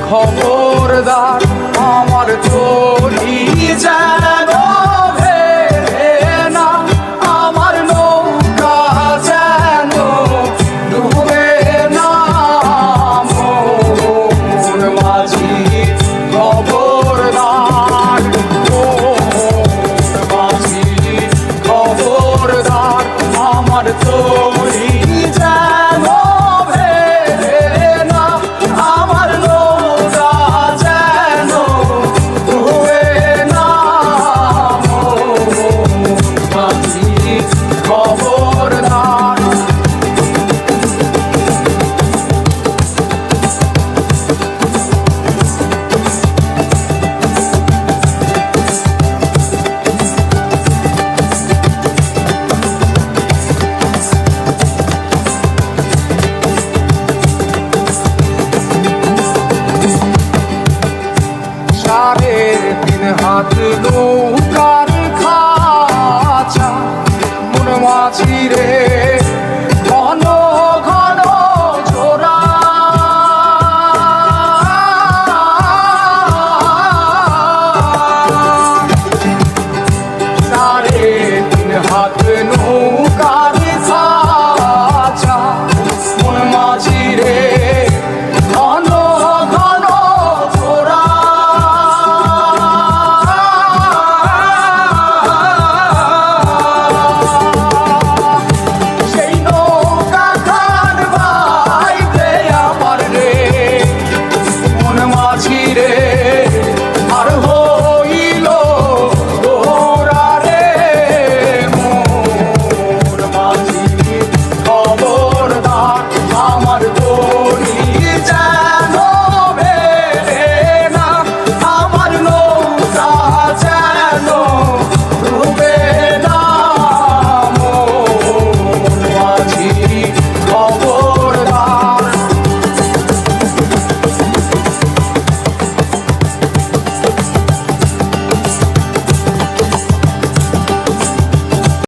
খবরদার আমার চলি যেন ভেড়ে না, আমার নৌকা যেন ডুবে না। মোর মাঝি খবরদার, মোর মাঝি খবরদার আমার চলি যেন ভেড়ে না, আমার নৌকা যেন ডুবে না। মোর মাঝি খবরদার। সাড়ে তিন হাত নৌকার খাঁচা, মন মাঝি রে